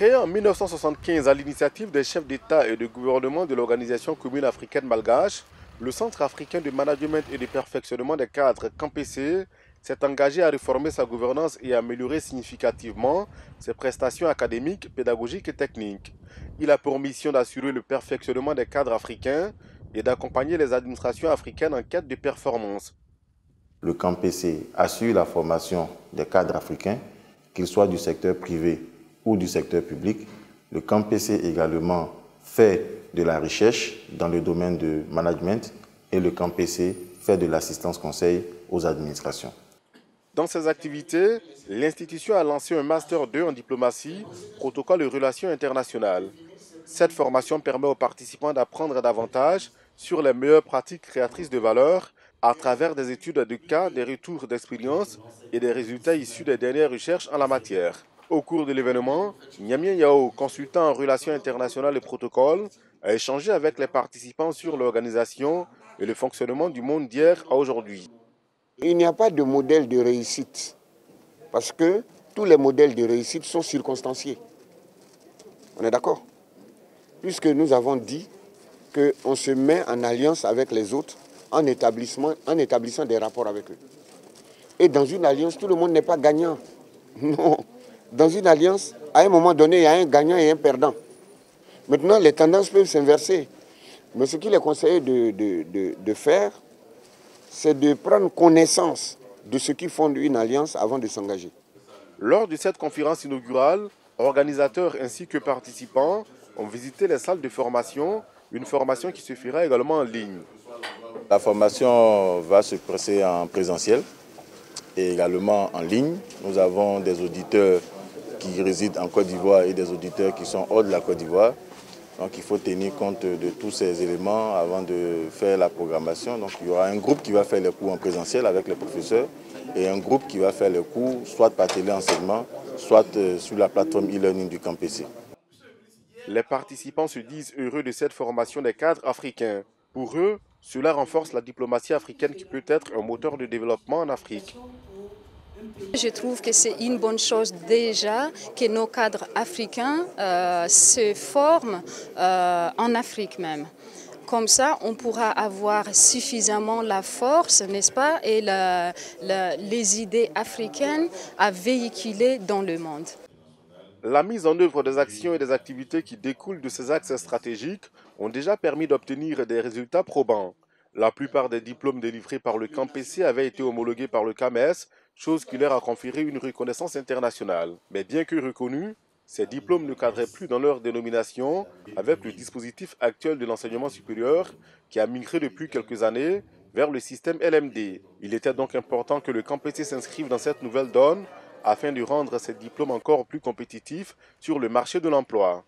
Créé en 1975 à l'initiative des chefs d'État et de gouvernement de l'Organisation commune africaine malgache, le Centre africain de management et de perfectionnement des cadres (CAMPC) s'est engagé à réformer sa gouvernance et à améliorer significativement ses prestations académiques, pédagogiques et techniques. Il a pour mission d'assurer le perfectionnement des cadres africains et d'accompagner les administrations africaines en quête de performance. Le CAMPC assure la formation des cadres africains, qu'ils soient du secteur privé ou du secteur public. Le CAMPC également fait de la recherche dans le domaine du management et le CAMPC fait de l'assistance conseil aux administrations. Dans ses activités, l'institution a lancé un Master 2 en diplomatie, protocole et relations internationales. Cette formation permet aux participants d'apprendre davantage sur les meilleures pratiques créatrices de valeur à travers des études de cas, des retours d'expérience et des résultats issus des dernières recherches en la matière. Au cours de l'événement, Nyamien Yao, consultant en relations internationales et protocoles, a échangé avec les participants sur l'organisation et le fonctionnement du monde d'hier à aujourd'hui. Il n'y a pas de modèle de réussite parce que tous les modèles de réussite sont circonstanciés. On est d'accord? Puisque nous avons dit qu'on se met en alliance avec les autres en établissant des rapports avec eux. Et dans une alliance, tout le monde n'est pas gagnant. Non. Dans une alliance, à un moment donné, il y a un gagnant et un perdant. Maintenant, les tendances peuvent s'inverser. Mais ce qu'il est conseillé de faire, c'est de prendre connaissance de ce qui fonde une alliance avant de s'engager. Lors de cette conférence inaugurale, organisateurs ainsi que participants ont visité les salles de formation, une formation qui se fera également en ligne. La formation va se passer en présentiel et également en ligne. Nous avons des auditeurs qui résident en Côte d'Ivoire et des auditeurs qui sont hors de la Côte d'Ivoire. Donc il faut tenir compte de tous ces éléments avant de faire la programmation. Donc il y aura un groupe qui va faire les cours en présentiel avec les professeurs et un groupe qui va faire les cours soit par téléenseignement, soit sur la plateforme e-learning du CAMPC. Les participants se disent heureux de cette formation des cadres africains. Pour eux, cela renforce la diplomatie africaine qui peut être un moteur de développement en Afrique. Je trouve que c'est une bonne chose déjà que nos cadres africains se forment en Afrique même. Comme ça, on pourra avoir suffisamment la force, n'est-ce pas, et les idées africaines à véhiculer dans le monde. La mise en œuvre des actions et des activités qui découlent de ces axes stratégiques ont déjà permis d'obtenir des résultats probants. La plupart des diplômes délivrés par le CAMPC avaient été homologués par le CAMES, chose qui leur a conféré une reconnaissance internationale. Mais bien que reconnus, ces diplômes ne cadraient plus dans leur dénomination avec le dispositif actuel de l'enseignement supérieur qui a migré depuis quelques années vers le système LMD. Il était donc important que le CAMPC s'inscrive dans cette nouvelle donne afin de rendre ces diplômes encore plus compétitifs sur le marché de l'emploi.